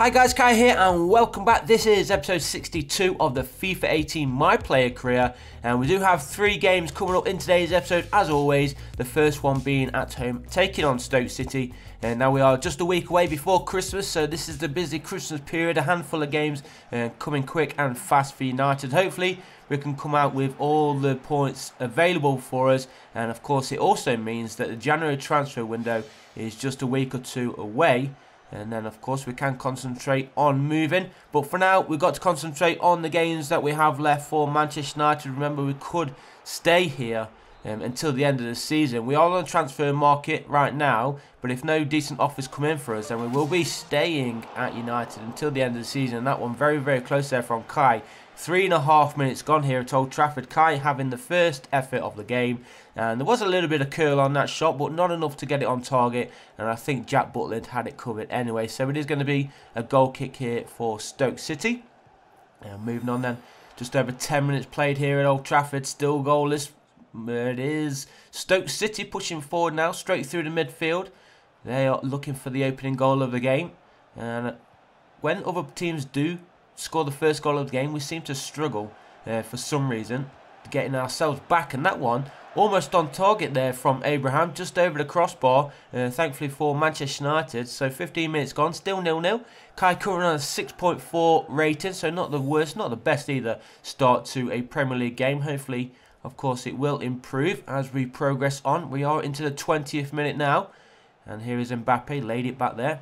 Hi guys, Kai here and welcome back. This is episode 62 of the FIFA 18 My Player Career, and we do have 3 games coming up in today's episode as always. The first one being at home taking on Stoke City, and now we are just a week away before Christmas, so this is the busy Christmas period. A handful of games coming quick and fast for United. Hopefully we can come out with all the points available for us, and of course it also means that the January transfer window is just a week or 2 away. And then of course we can concentrate on moving, but for now we've got to concentrate on the games that we have left for Manchester United. Remember, we could stay here until the end of the season. We are on the transfer market right now, but if no decent offers come in for us, then we will be staying at United until the end of the season. And that one very close there from Kai. 3.5 minutes gone here at Old Trafford. Kai having the first effort of the game, and there was a little bit of curl on that shot, but not enough to get it on target, and I think Jack Butland had it covered anyway. So it is going to be a goal kick here for Stoke City. And moving on then, just over 10 minutes played here at Old Trafford, still goalless. It is Stoke City pushing forward now, straight through the midfield. They are looking for the opening goal of the game, and when other teams do score the first goal of the game, we seem to struggle for some reason getting ourselves back, and that one almost on target there from Abraham, just over the crossbar, thankfully for Manchester United. So 15 minutes gone, still 0-0. KAIQOM on a 6.4 rating, so not the worst, not the best either start to a Premier League game. Hopefully, of course, it will improve as we progress on. We are into the 20th minute now, and here is Mbappe, laid it back there.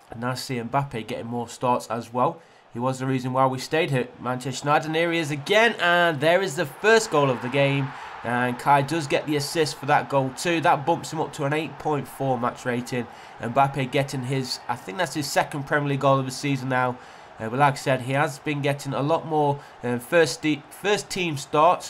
And now see Mbappe getting more starts as well. He was the reason why we stayed here at Manchester United, and here he is again, and there is the first goal of the game, and Kai does get the assist for that goal too. That bumps him up to an 8.4 match rating. Mbappe getting his, I think that's his second Premier League goal of the season now, but like I said, he has been getting a lot more first team starts,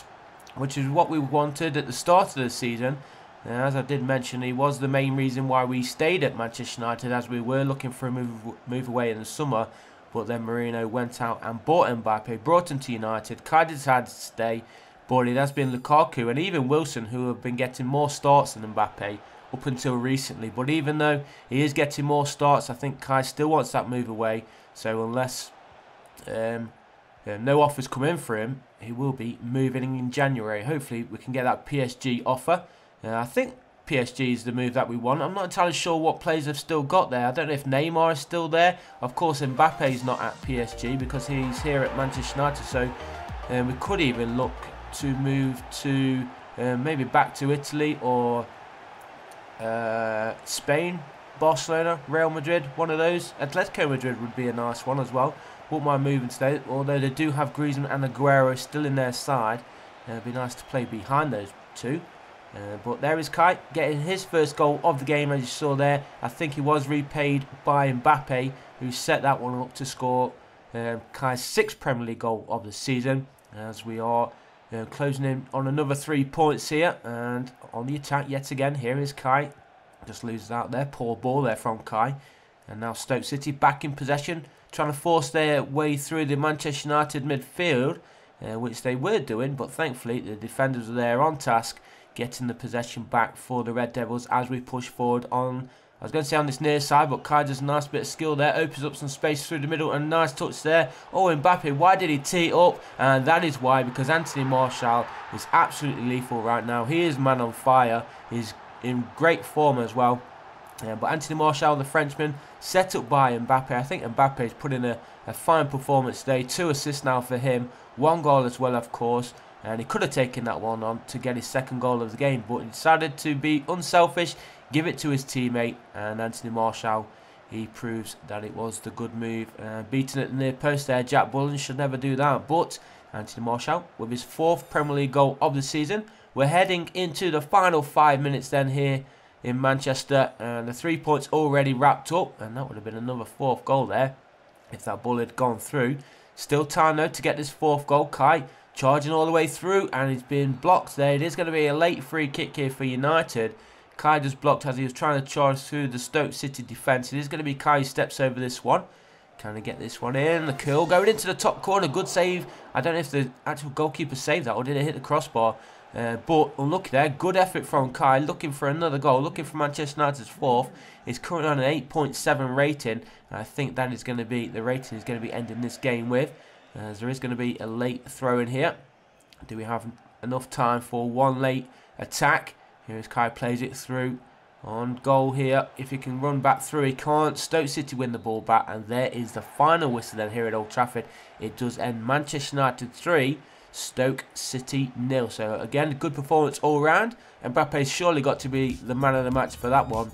which is what we wanted at the start of the season. As I did mention, he was the main reason why we stayed at Manchester United, as we were looking for a move away in the summer. But then Marino went out and bought Mbappe, brought him to United. Kai decided to stay, but it has been Lukaku and even Wilson who have been getting more starts than Mbappe up until recently. But even though he is getting more starts, I think Kai still wants that move away. So unless no offers come in for him, he will be moving in January. Hopefully we can get that PSG offer. I think PSG is the move that we want. I'm not entirely sure what players have still got there. I don't know if Neymar is still there. Of course, Mbappe is not at PSG because he's here at Manchester United. So we could even look to move to maybe back to Italy or Spain, Barcelona, Real Madrid, one of those. Atletico Madrid would be a nice one as well. Wouldn't mind moving today, although they do have Griezmann and Aguero still in their side. It'd be nice to play behind those two. But there is Kai getting his first goal of the game, as you saw there. I think he was repaid by Mbappe, who set that one up to score Kai's 6th Premier League goal of the season. As we are closing in on another 3 points here, and on the attack yet again. Here is Kai, just loses out there. Poor ball there from Kai. And now Stoke City back in possession, trying to force their way through the Manchester United midfield, which they were doing, but thankfully the defenders are there on task, getting the possession back for the Red Devils as we push forward on, I was going to say on this near side, but Kai does a nice bit of skill there, opens up some space through the middle, and a nice touch there. Oh, Mbappe, why did he tee it up? And that is why, because Anthony Martial is absolutely lethal right now. He is man on fire, he's in great form as well. But Anthony Martial, the Frenchman, set up by Mbappe. I think Mbappe has put in a fine performance today. 2 assists now for him, 1 goal as well, of course. And he could have taken that one on to get his 2nd goal of the game, but he decided to be unselfish, give it to his teammate, and Anthony Martial, he proves that it was the good move. Beating at the near post there, Jack Butland should never do that, but Anthony Martial with his 4th Premier League goal of the season. We're heading into the final 5 minutes then here in Manchester, and the 3 points already wrapped up, and that would have been another 4th goal there if that ball had gone through. Still time though to get this 4th goal. Kai charging all the way through, and he's been blocked there. It is going to be a late free kick here for United. Kai just blocked as he was trying to charge through the Stoke City defence. It is going to be Kai who steps over this one. Can he get this one in? The curl going into the top corner. Good save. I don't know if the actual goalkeeper saved that or did it hit the crossbar. But unlucky there. Good effort from Kai, looking for another goal, looking for Manchester United's fourth. He's currently on an 8.7 rating, and I think that is going to be the rating is going to be ending this game with, as there is going to be a late throw in here. Do we have enough time for one late attack? Here's Kai, plays it through on goal here. If he can run back through, he can't. Stoke City win the ball back, and there is the final whistle then here at Old Trafford. It does end Manchester United 3, Stoke City 0. So again, good performance all round. Mbappe's surely got to be the man of the match for that one.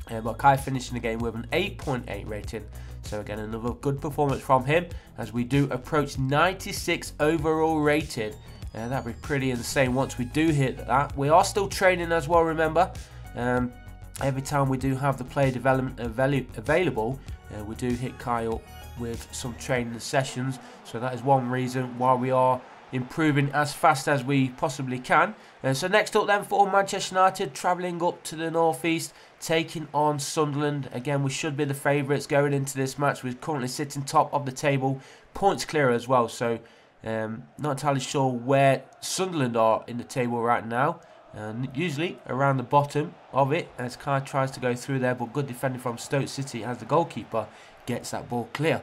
But Kai finishing the game with an 8.8 rating. So again, another good performance from him as we do approach 96 overall rated. That'd be pretty insane once we do hit that. We are still training as well, remember. Every time we do have the player development available, we do hit Kai up with some training sessions. So that is one reason why we are improving as fast as we possibly can. So next up then for Manchester United, travelling up to the northeast, taking on Sunderland. Again, we should be the favourites going into this match. We're currently sitting top of the table, points clear as well. So not entirely sure where Sunderland are in the table right now. Usually around the bottom of it, as Kai tries to go through there, but good defending from Stoke City as the goalkeeper gets that ball clear.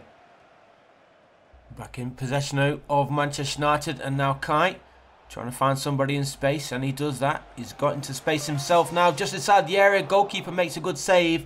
Back in possession of Manchester United, and now Kai trying to find somebody in space, and he does that. He's got into space himself now, just inside the area. Goalkeeper makes a good save,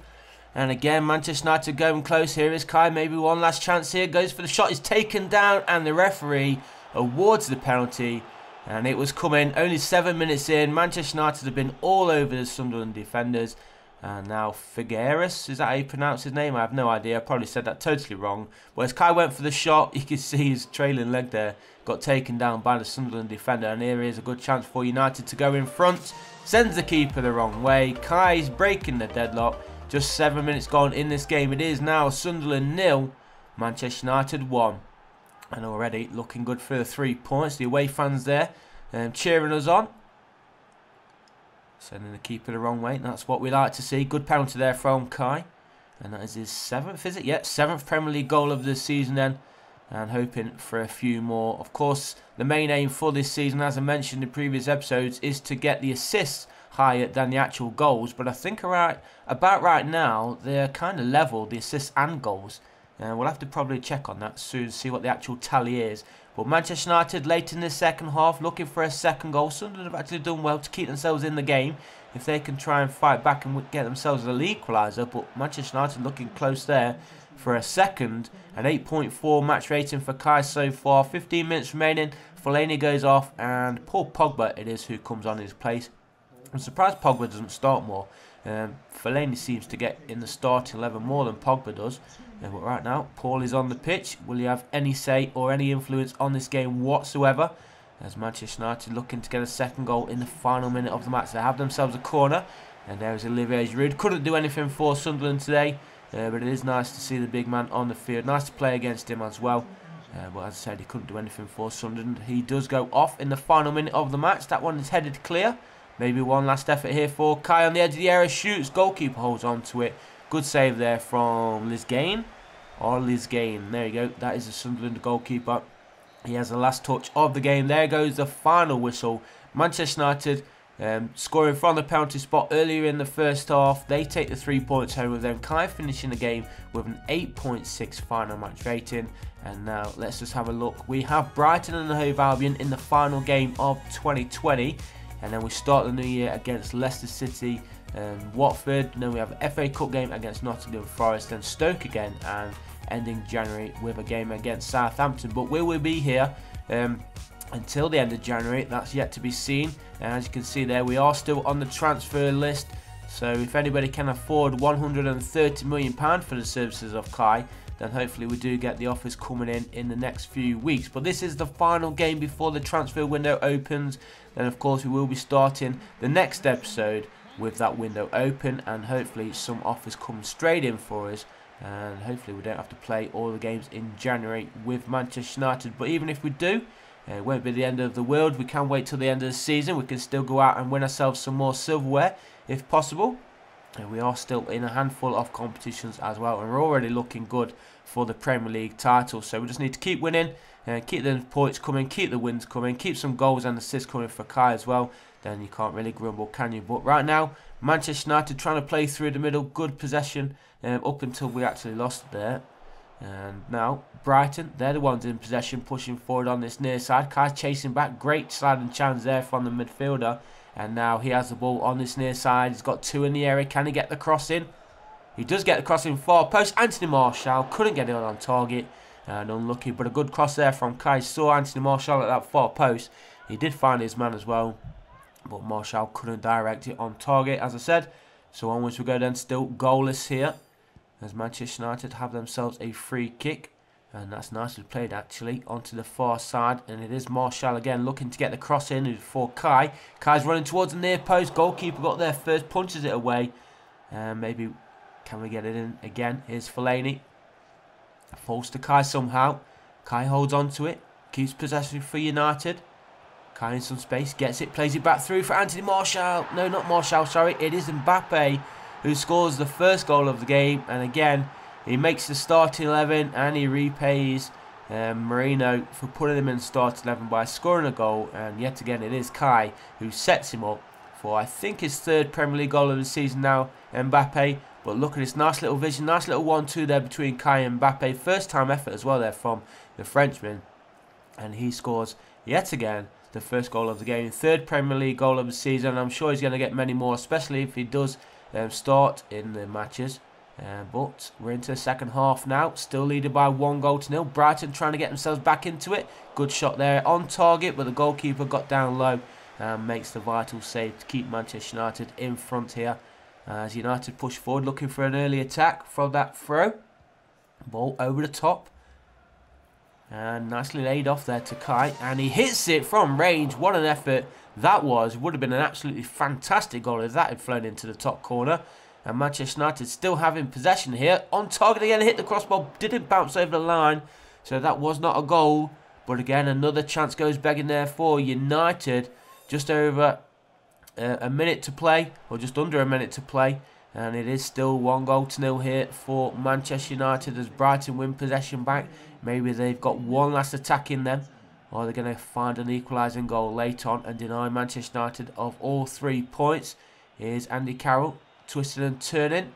and again Manchester United going close. Here is Kai, maybe one last chance here, goes for the shot, is taken down, and the referee awards the penalty. And it was coming only 7 minutes in. Manchester United have been all over the Sunderland defenders. And now Figueres, is that how you pronounce his name? I have no idea. I probably said that totally wrong. But as Kai went for the shot, you can see his trailing leg there got taken down by the Sunderland defender. And here is a good chance for United to go in front. Sends the keeper the wrong way. Kai's breaking the deadlock. Just 7 minutes gone in this game. It is now Sunderland 0, Manchester United 1. And already looking good for the 3 points. The away fans there cheering us on. Sending the keeper the wrong way. That's what we like to see. Good penalty there from Kai. And that is his 7th, is it? Yep, 7th Premier League goal of the season then. And hoping for a few more. Of course, the main aim for this season, as I mentioned in previous episodes, is to get the assists higher than the actual goals. But I think about right now, they're kind of level, the assists and goals. We'll have to probably check on that soon, see what the actual tally is. But Manchester United late in the second half looking for a second goal. Sunderland have actually done well to keep themselves in the game. If they can try and fight back and get themselves a league equaliser. But Manchester United looking close there for a second. An 8.4 match rating for Kai so far. 15 minutes remaining. Fellaini goes off and Paul Pogba it is who comes on his place. I'm surprised Pogba doesn't start more. Fellaini seems to get in the starting 11 more than Pogba does. But right now, Paul is on the pitch. Will he have any say or any influence on this game whatsoever? As Manchester United looking to get a second goal in the final minute of the match. They have themselves a corner. And there is Olivier Giroud. Couldn't do anything for Sunderland today. But it is nice to see the big man on the field. Nice to play against him as well. But as I said, he couldn't do anything for Sunderland. He does go off in the final minute of the match. That one is headed clear. Maybe one last effort here for Kai on the edge of the area. Shoots. Goalkeeper holds on to it. Good save there from Lisgain. There you go. That is the Sunderland goalkeeper. He has the last touch of the game. There goes the final whistle. Manchester United scoring from the penalty spot earlier in the first half. They take the 3 points home with them. Kai finishing the game with an 8.6 final match rating. And now let's just have a look. We have Brighton and the Hove Albion in the final game of 2020. And then we start the new year against Leicester City and Watford. And then we have an FA Cup game against Nottingham Forest and Stoke again. And ending January with a game against Southampton. But we will be here until the end of January. That's yet to be seen. And as you can see there, we are still on the transfer list. So if anybody can afford £130 million for the services of Kai, then hopefully we do get the offers coming in the next few weeks. But this is the final game before the transfer window opens. Then of course we will be starting the next episode with that window open, and hopefully some offers come straight in for us, and hopefully we don't have to play all the games in January with Manchester United. But even if we do, it won't be the end of the world. We can wait till the end of the season. We can still go out and win ourselves some more silverware if possible. And we are still in a handful of competitions as well, and we're already looking good for the Premier League title. So we just need to keep winning, and keep the points coming, keep the wins coming, keep some goals and assists coming for Kai as well. Then you can't really grumble, can you? But right now, Manchester United trying to play through the middle, good possession up until we actually lost there. And now Brighton, they're the ones in possession, pushing forward on this near side. Kai's chasing back, great sliding chance there from the midfielder. And now he has the ball on this near side. He's got two in the area. Can he get the cross in? He does get the cross in far post. Anthony Martial couldn't get it on target. And unlucky, but a good cross there from Kai. Saw Anthony Martial at that far post. He did find his man as well, but Martial couldn't direct it on target, as I said. So onwards we go then, still goalless here, as Manchester United have themselves a free kick. And that's nicely played actually, onto the far side. And it is Martial again looking to get the cross in for Kai. Kai's running towards the near post. Goalkeeper got there first, punches it away. Maybe, can we get it in again? Here's Fellaini. Falls to Kai somehow. Kai holds on to it. Keeps possession for United. Kai in some space. Gets it. Plays it back through for Anthony Martial. No, not Martial, sorry. It is Mbappe who scores the first goal of the game. And again, he makes the starting 11 and he repays Marino for putting him in the starting 11 by scoring a goal. And yet again, it is Kai who sets him up for, I think, his third Premier League goal of the season now, Mbappe. But look at this nice little vision, nice little 1-2 there between Kai and Mbappe. First time effort as well there from the Frenchman. And he scores yet again the first goal of the game. Third Premier League goal of the season. And I'm sure he's going to get many more, especially if he does start in the matches. But we're into the second half now, still leading by 1-0. Brighton trying to get themselves back into it. Good shot there on target, but the goalkeeper got down low and makes the vital save to keep Manchester United in front here. As United push forward, looking for an early attack from that throw. Ball over the top. And nicely laid off there to Kai. And he hits it from range. What an effort that was. Would have been an absolutely fantastic goal if that had flown into the top corner. And Manchester United still having possession here. On target again, hit the crossbar. Didn't bounce over the line. So that was not a goal. But again, another chance goes begging there for United. Just over a minute to play. Or just under a minute to play. And it is still 1-0 here for Manchester United as Brighton win possession back. Maybe they've got one last attack in them. Or they're going to find an equalising goal late on and deny Manchester United of all 3 points. Here's Andy Carroll. Twisting and turning.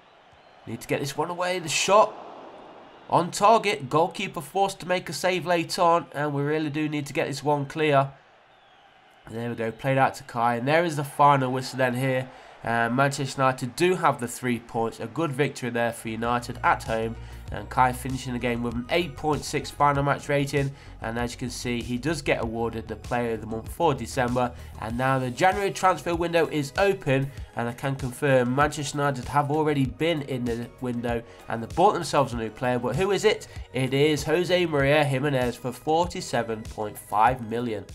Need to get this one away. The shot on target. Goalkeeper forced to make a save late on. And we really do need to get this one clear. And there we go. Played out to Kai. And there is the final whistle then here. Manchester United do have the 3 points. A good victory there for United at home. And Kai finishing the game with an 8.6 final match rating. And as you can see, he does get awarded the Player of the Month for December. And now the January transfer window is open. And I can confirm Manchester United have already been in the window. And they bought themselves a new player. But who is it? It is Jose Maria Jimenez for 47.5 million.